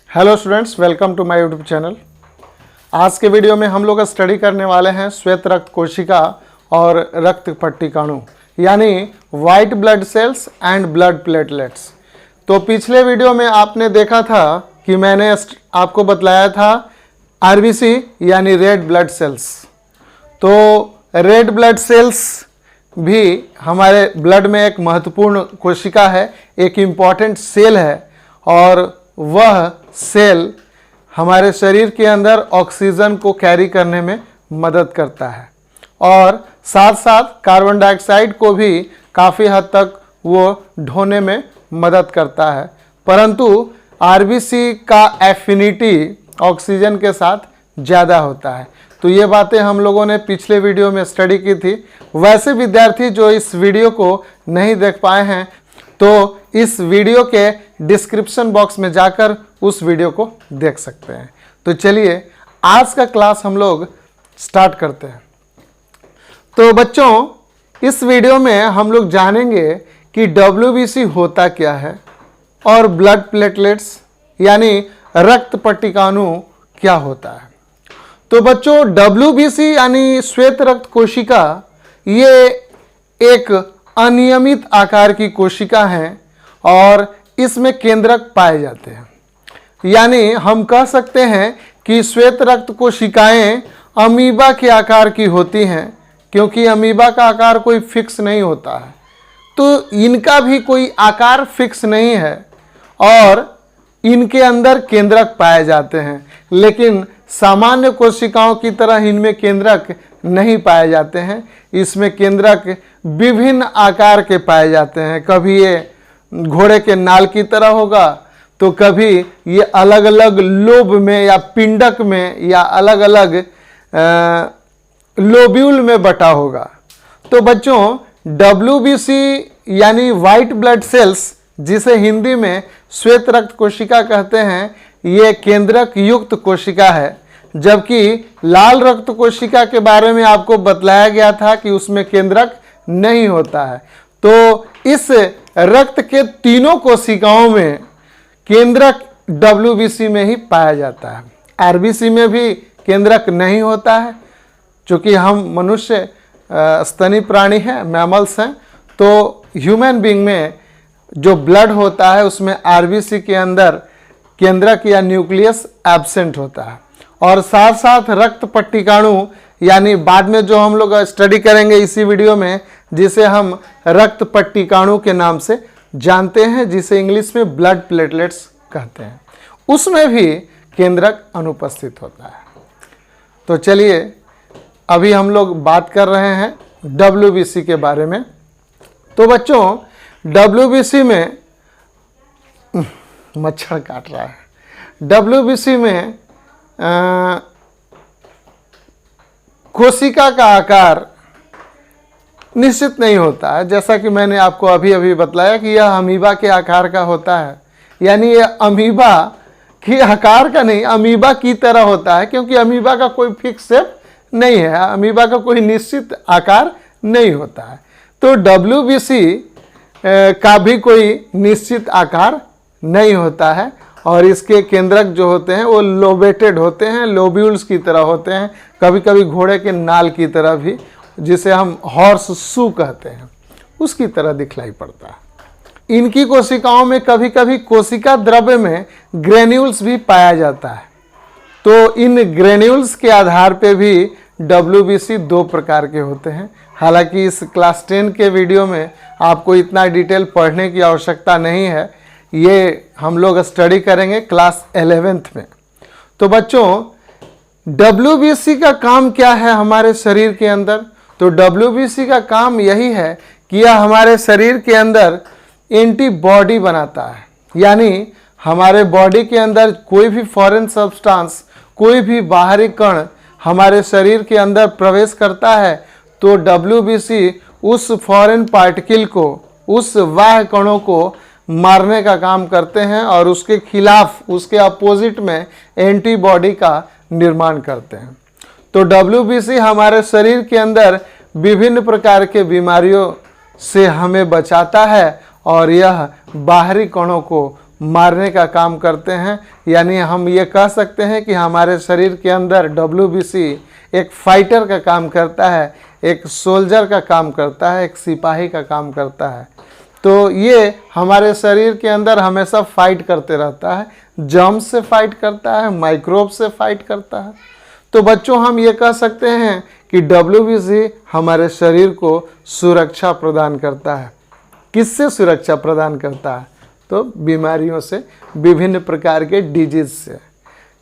Hello students, welcome to my YouTube channel. आज के video में हम लोग स्टडी करने वाले हैं श्वेत रक्त कोशिका और रक्त पट्टिकाणु यानी white blood cells and blood platelets. तो पिछले वीडियो में आपने देखा था कि मैंने आपको बतलाया था आरबीसी यानी रेड ब्लड सेल्स। तो रेड ब्लड सेल्स भी हमारे ब्लड में एक महत्वपूर्ण कोशिका है, एक इम्पॉर्टेंट सेल है और वह सेल हमारे शरीर के अंदर ऑक्सीजन को कैरी करने में मदद करता है और साथ साथ कार्बन डाइऑक्साइड को भी काफ़ी हद तक वो ढोने में मदद करता है। परंतु आरबीसी का एफिनिटी ऑक्सीजन के साथ ज़्यादा होता है। तो ये बातें हम लोगों ने पिछले वीडियो में स्टडी की थी। वैसे विद्यार्थी जो इस वीडियो को नहीं देख पाए हैं तो इस वीडियो के डिस्क्रिप्शन बॉक्स में जाकर उस वीडियो को देख सकते हैं। तो चलिए आज का क्लास हम लोग स्टार्ट करते हैं। तो बच्चों, इस वीडियो में हम लोग जानेंगे कि डब्ल्यूबीसी होता क्या है और ब्लड प्लेटलेट्स यानी रक्त पट्टिकाणु क्या होता है। तो बच्चों, डब्ल्यूबीसी यानी श्वेत रक्त कोशिका ये एक अनियमित आकार की कोशिका है और इसमें केंद्रक पाए जाते हैं। यानी हम कह सकते हैं कि श्वेत रक्त कोशिकाएं अमीबा के आकार की होती हैं, क्योंकि अमीबा का आकार कोई फिक्स नहीं होता है। तो इनका भी कोई आकार फिक्स नहीं है और इनके अंदर केंद्रक पाए जाते हैं, लेकिन सामान्य कोशिकाओं की तरह इनमें केंद्रक नहीं पाए जाते हैं। इसमें केंद्रक विभिन्न आकार के पाए जाते हैं। कभी ये घोड़े के नाल की तरह होगा, तो कभी ये अलग अलग लोब में या पिंडक में या अलग अलग लोब्यूल में बटा होगा। तो बच्चों, डब्ल्यूबीसी यानी वाइट ब्लड सेल्स, जिसे हिंदी में श्वेत रक्त कोशिका कहते हैं, ये केंद्रक युक्त कोशिका है। जबकि लाल रक्त कोशिका के बारे में आपको बतलाया गया था कि उसमें केंद्रक नहीं होता है। तो इस रक्त के तीनों कोशिकाओं में केंद्रक डब्ल्यूबीसी में ही पाया जाता है। आरबीसी में भी केंद्रक नहीं होता है, चूँकि हम मनुष्य स्तनी प्राणी हैं, मैमल्स हैं। तो ह्यूमन बीइंग में जो ब्लड होता है उसमें आरबीसी के अंदर केंद्रक या न्यूक्लियस एब्सेंट होता है। और साथ साथ रक्त पट्टिकाणु यानी बाद में जो हम लोग स्टडी करेंगे इसी वीडियो में, जिसे हम रक्त पट्टिकाणु के नाम से जानते हैं, जिसे इंग्लिश में ब्लड प्लेटलेट्स कहते हैं, उसमें भी केंद्रक अनुपस्थित होता है। तो चलिए अभी हम लोग बात कर रहे हैं डब्ल्यूबीसी के बारे में। तो बच्चों, डब्ल्यूबीसी में मच्छर काट रहा है। डब्ल्यूबीसी में कोशिका का आकार निश्चित नहीं होता है। जैसा कि मैंने आपको अभी अभी बतलाया कि यह अमीबा के आकार का होता है। यानी यह अमीबा के आकार का नहीं, अमीबा की तरह होता है, क्योंकि अमीबा का कोई फिक्स शेप नहीं है, अमीबा का कोई निश्चित आकार नहीं होता है। तो डब्ल्यूबीसी का भी कोई निश्चित आकार नहीं होता है और इसके केंद्रक जो होते हैं वो लोबेटेड होते हैं, लोब्यूल्स की तरह होते हैं, कभी कभी घोड़े के नाल की तरह भी, जिसे हम हॉर्स शू कहते हैं, उसकी तरह दिखलाई पड़ता है। इनकी कोशिकाओं में कभी कभी कोशिका द्रव्य में ग्रेन्यूल्स भी पाया जाता है। तो इन ग्रेन्यूल्स के आधार पे भी डब्ल्यूबीसी दो प्रकार के होते हैं। हालांकि इस क्लास 10 के वीडियो में आपको इतना डिटेल पढ़ने की आवश्यकता नहीं है, ये हम लोग स्टडी करेंगे क्लास 11th में। तो बच्चों, डब्ल्यूबीसी का काम क्या है हमारे शरीर के अंदर? तो डब्ल्यूबीसी का काम यही है कि यह हमारे शरीर के अंदर एंटीबॉडी बनाता है। यानी हमारे बॉडी के अंदर कोई भी फॉरेन सब्सटेंस, कोई भी बाहरी कण हमारे शरीर के अंदर प्रवेश करता है तो डब्ल्यूबीसी उस फॉरेन पार्टिकल को, उस बाह्य कणों को मारने का काम करते हैं और उसके खिलाफ, उसके अपोजिट में एंटीबॉडी का निर्माण करते हैं। तो डब्ल्यूबीसी हमारे शरीर के अंदर विभिन्न प्रकार के बीमारियों से हमें बचाता है और यह बाहरी कणों को मारने का काम करते हैं। यानी हम ये कह सकते हैं कि हमारे शरीर के अंदर WBC एक फाइटर का काम करता है, एक सोल्जर का काम करता है, एक सिपाही का काम करता है। तो ये हमारे शरीर के अंदर हमेशा फाइट करते रहता है, जर्म्स से फाइट करता है, माइक्रोब से फाइट करता है। तो बच्चों हम ये कह सकते हैं कि WBC हमारे शरीर को सुरक्षा प्रदान करता है। किससे सुरक्षा प्रदान करता है? तो बीमारियों से, विभिन्न प्रकार के डिजीज से।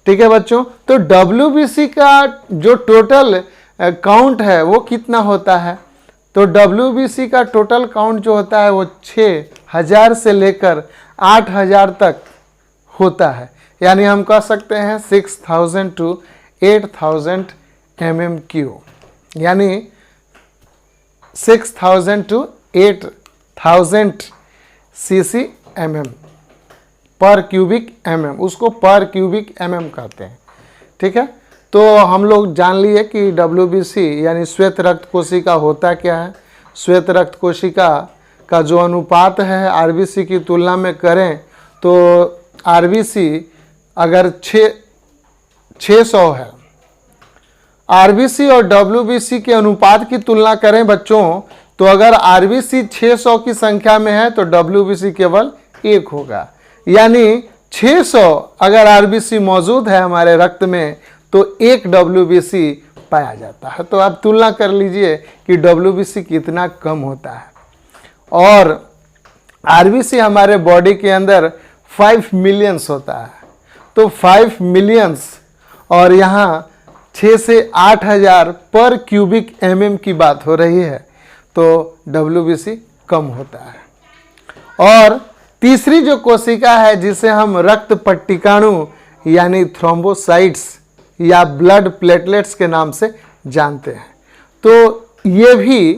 ठीक है बच्चों, तो WBC का जो टोटल काउंट है वो कितना होता है? तो WBC का टोटल काउंट जो होता है वो 6000 से लेकर 8000 तक होता है। यानी हम कह सकते हैं 6000 to 8000 mmQ, यानी 6000 to 8000 cc/mm पर क्यूबिक mm, उसको पर क्यूबिक mm कहते हैं। ठीक है, तो हम लोग जान लिए कि WBC यानी श्वेत रक्त कोशिका होता क्या है। श्वेत रक्त कोशिका का जो अनुपात है RBC की तुलना में करें तो RBC अगर 600 है, RBC और WBC के अनुपात की तुलना करें बच्चों, तो अगर RBC 600 की संख्या में है तो WBC केवल 1 होगा। यानी 600 अगर RBC मौजूद है हमारे रक्त में तो 1 WBC पाया जाता है। तो आप तुलना कर लीजिए कि WBC कितना कम होता है। और RBC हमारे बॉडी के अंदर 5 मिलियंस होता है, तो 5 मिलियंस और यहाँ 6 से 8000 पर क्यूबिक mm की बात हो रही है, तो WBC कम होता है। और तीसरी जो कोशिका है जिसे हम रक्त पट्टिकाणु यानी थ्रोम्बोसाइट्स या ब्लड प्लेटलेट्स के नाम से जानते हैं, तो ये भी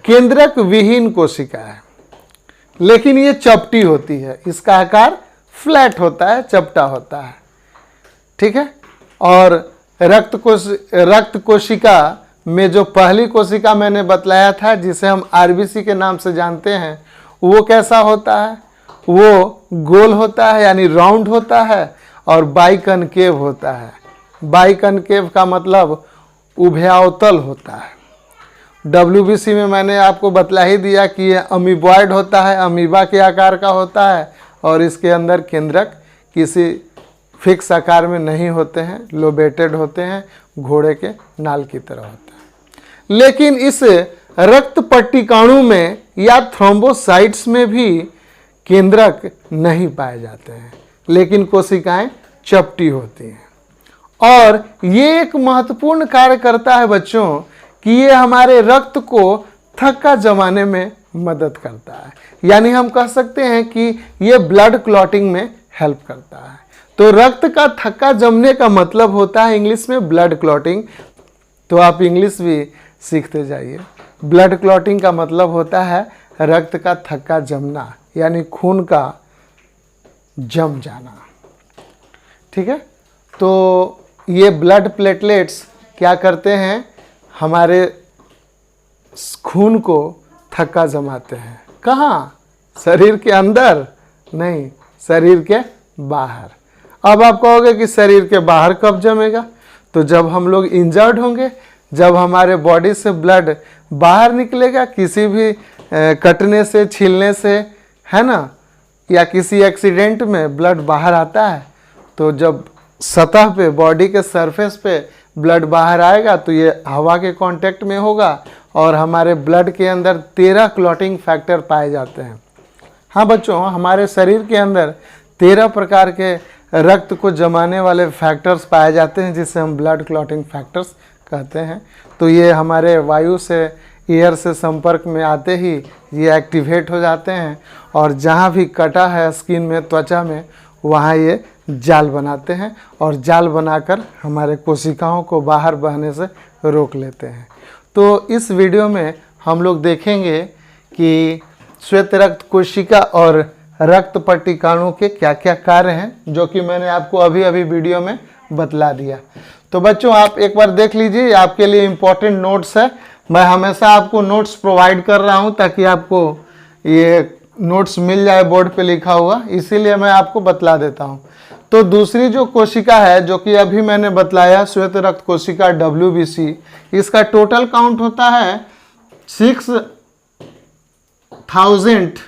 केंद्रक विहीन कोशिका है, लेकिन ये चपटी होती है। इसका आकार फ्लैट होता है, चपटा होता है। ठीक है, और रक्त कोशिका में जो पहली कोशिका मैंने बतलाया था जिसे हम RBC के नाम से जानते हैं, वो कैसा होता है? वो गोल होता है यानी राउंड होता है और बाइकनकेव होता है। बाइकनकेव का मतलब उभयावतल होता है। WBC में मैंने आपको बतला ही दिया कि ये अमीबॉइड होता है, अमीबा के आकार का होता है और इसके अंदर केंद्रक किसी फिक्स आकार में नहीं होते हैं, लोबेटेड होते हैं, घोड़े के नाल की तरह होता है। लेकिन इस रक्त पट्टिकाणु में या थ्रोम्बोसाइट्स में भी केंद्रक नहीं पाए जाते हैं, लेकिन कोशिकाएं चपटी होती हैं। और ये एक महत्वपूर्ण कार्य करता है बच्चों कि ये हमारे रक्त को थक्का जमाने में मदद करता है। यानी हम कह सकते हैं कि ये ब्लड क्लॉटिंग में हेल्प करता है। तो रक्त का थक्का जमने का मतलब होता है इंग्लिश में ब्लड क्लॉटिंग। तो आप इंग्लिश भी सीखते जाइए। ब्लड क्लॉटिंग का मतलब होता है रक्त का थक्का जमना, यानी खून का जम जाना। ठीक है, तो ये ब्लड प्लेटलेट्स क्या करते हैं? हमारे खून को थक्का जमाते हैं। कहाँ? शरीर के अंदर नहीं, शरीर के बाहर। अब आप कहोगे कि शरीर के बाहर कब जमेगा? तो जब हम लोग इंजर्ड होंगे, जब हमारे बॉडी से ब्लड बाहर निकलेगा किसी भी कटने से, छीलने से, है ना, या किसी एक्सीडेंट में ब्लड बाहर आता है, तो जब सतह पे, बॉडी के सरफेस पे ब्लड बाहर आएगा तो ये हवा के कांटेक्ट में होगा और हमारे ब्लड के अंदर 13 क्लॉटिंग फैक्टर पाए जाते हैं। हाँ बच्चों, हमारे शरीर के अंदर 13 प्रकार के रक्त को जमाने वाले फैक्टर्स पाए जाते हैं जिसे हम ब्लड क्लॉटिंग फैक्टर्स कहते हैं। तो ये हमारे वायु से, एयर से संपर्क में आते ही ये एक्टिवेट हो जाते हैं और जहाँ भी कटा है स्किन में, त्वचा में, वहाँ ये जाल बनाते हैं और जाल बनाकर हमारे कोशिकाओं को बाहर बहने से रोक लेते हैं। तो इस वीडियो में हम लोग देखेंगे कि श्वेत रक्त कोशिका और रक्त पट्टिकाणु के क्या क्या कार्य हैं, जो कि मैंने आपको अभी अभी वीडियो में बतला दिया। तो बच्चों आप एक बार देख लीजिए, आपके लिए इम्पोर्टेंट नोट्स है। मैं हमेशा आपको नोट्स प्रोवाइड कर रहा हूं ताकि आपको ये नोट्स मिल जाए बोर्ड पे लिखा हुआ, इसीलिए मैं आपको बतला देता हूँ। तो दूसरी जो कोशिका है जो कि अभी मैंने बतलाया श्वेत रक्त कोशिका WBC, इसका टोटल काउंट होता है 6,000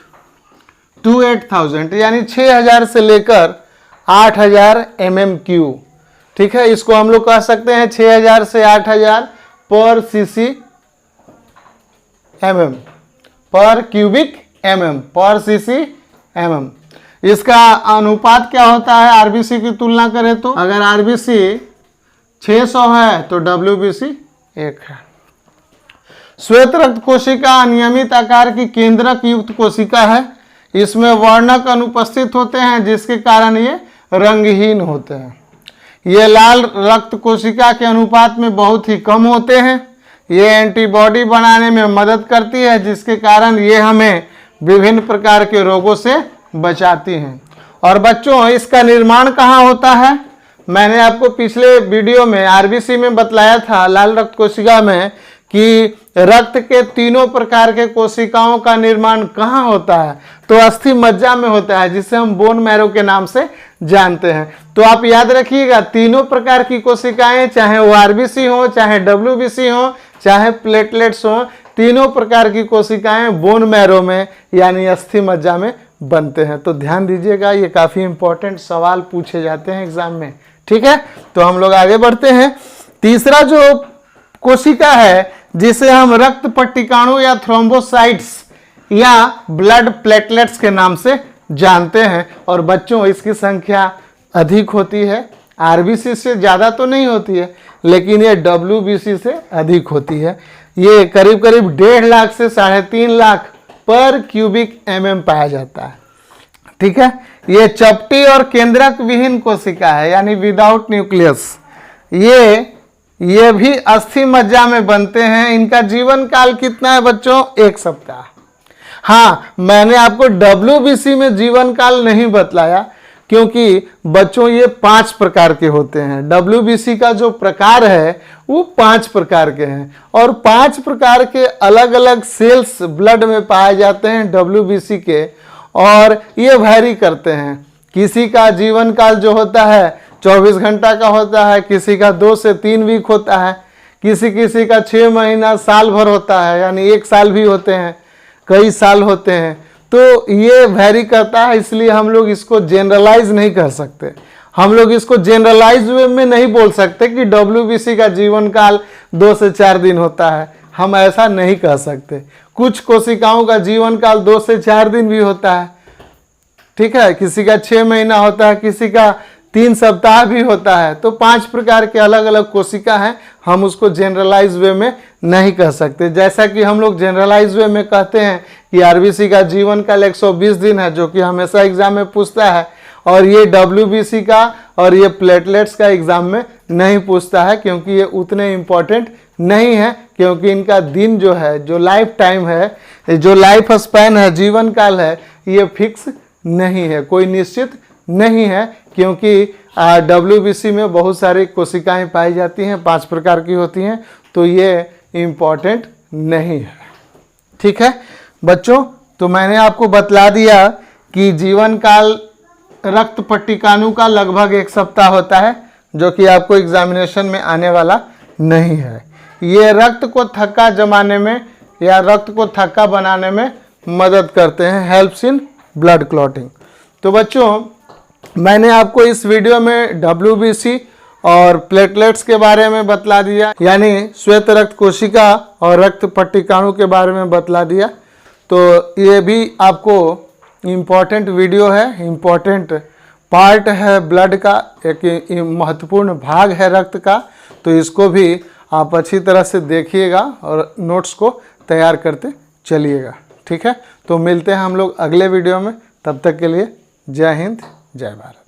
to 8,000, यानी 6,000 से लेकर 8,000 mm³। ठीक है, इसको हम लोग कह सकते हैं 6,000 से 8,000 पर cc mm, पर क्यूबिक mm, पर cc mm। इसका अनुपात क्या होता है आरबीसी की तुलना करें तो? अगर आरबीसी 600 है तो WBC 1 है। श्वेत रक्त कोशिका अनियमित आकार की केंद्रक युक्त कोशिका है। इसमें वर्णक अनुपस्थित होते हैं जिसके कारण ये रंगहीन होते हैं। ये लाल रक्त कोशिका के अनुपात में बहुत ही कम होते हैं। ये एंटीबॉडी बनाने में मदद करती है जिसके कारण ये हमें विभिन्न प्रकार के रोगों से बचाती हैं। और बच्चों, इसका निर्माण कहाँ होता है? मैंने आपको पिछले वीडियो में आरबीसी में बतलाया था, लाल रक्त कोशिका में, कि रक्त के तीनों प्रकार के कोशिकाओं का निर्माण कहाँ होता है? तो अस्थि मज्जा में होता है, जिसे हम बोन मैरो के नाम से जानते हैं। तो आप याद रखिएगा, तीनों प्रकार की कोशिकाएं, चाहे वो आरबीसी हो, चाहे WBC हो, चाहे प्लेटलेट्स हो, तीनों प्रकार की कोशिकाएं बोन मैरो में यानी अस्थि मज्जा में बनते हैं। तो ध्यान दीजिएगा, ये काफ़ी इंपॉर्टेंट सवाल पूछे जाते हैं एग्जाम में। ठीक है, तो हम लोग आगे बढ़ते हैं। तीसरा जो कोशिका है जिसे हम रक्त पट्टिकाणु या थ्रोम्बोसाइट्स या ब्लड प्लेटलेट्स के नाम से जानते हैं। और बच्चों, इसकी संख्या अधिक होती है, आरबीसी से ज़्यादा तो नहीं होती है, लेकिन ये WBC से अधिक होती है। ये करीब करीब 1.5 लाख से 3.5 लाख पर क्यूबिक mm पाया जाता है। ठीक है, ये चपटी और केंद्रक विहीन कोशिका है, यानी विदाउट न्यूक्लियस। ये भी अस्थि मज्जा में बनते हैं। इनका जीवन काल कितना है बच्चों? 1 सप्ताह। हाँ, मैंने आपको WBC में जीवन काल नहीं बतलाया, क्योंकि बच्चों ये 5 प्रकार के होते हैं। WBC का जो प्रकार है वो 5 प्रकार के हैं, और 5 प्रकार के अलग अलग सेल्स ब्लड में पाए जाते हैं WBC के, और ये वैरी करते हैं। किसी का जीवन काल जो होता है 24 घंटा का होता है, किसी का 2 से 3 वीक होता है, किसी का 6 महीना, साल भर होता है, यानी 1 साल भी होते हैं, कई साल होते हैं। तो ये वैरी करता है, इसलिए हम लोग इसको जनरलाइज नहीं कर सकते। हम लोग इसको जनरलाइज वे में नहीं बोल सकते कि WBC का जीवन काल 2 से 4 दिन होता है। हम ऐसा नहीं कह सकते। कुछ कोशिकाओं का जीवन काल 2 से 4 दिन भी होता है। ठीक है, किसी का 6 महीना होता है, किसी का 3 सप्ताह भी होता है। तो 5 प्रकार के अलग अलग कोशिका हैं, हम उसको जनरलाइज वे में नहीं कह सकते। जैसा कि हम लोग जनरलाइज वे में कहते हैं कि आरबीसी का जीवन काल 120 दिन है, जो कि हमेशा एग्जाम में पूछता है, और ये WBC का और ये प्लेटलेट्स का एग्जाम में नहीं पूछता है, क्योंकि ये उतने इम्पोर्टेंट नहीं है। क्योंकि इनका दिन जो है, जो लाइफ टाइम है, जो लाइफ स्पैन है, जीवन काल है, ये फिक्स नहीं है, कोई निश्चित नहीं है। क्योंकि WBC में बहुत सारी कोशिकाएं पाई जाती हैं, 5 प्रकार की होती हैं, तो ये इम्पॉर्टेंट नहीं है। ठीक है बच्चों, तो मैंने आपको बतला दिया कि जीवन काल रक्त पट्टिकाणु का लगभग 1 सप्ताह होता है, जो कि आपको एग्जामिनेशन में आने वाला नहीं है। ये रक्त को थक्का जमाने में या रक्त को थक्का बनाने में मदद करते हैं, हेल्प्स इन ब्लड क्लॉटिंग। तो बच्चों, मैंने आपको इस वीडियो में WBC और प्लेटलेट्स के बारे में बतला दिया, यानी श्वेत रक्त कोशिका और रक्त पट्टिकाणु के बारे में बतला दिया। तो ये भी आपको इम्पॉर्टेंट वीडियो है, इम्पॉर्टेंट पार्ट है ब्लड का, एक महत्वपूर्ण भाग है रक्त का। तो इसको भी आप अच्छी तरह से देखिएगा और नोट्स को तैयार करते चलिएगा। ठीक है, तो मिलते हैं हम लोग अगले वीडियो में। तब तक के लिए जय हिंद, जय भारत।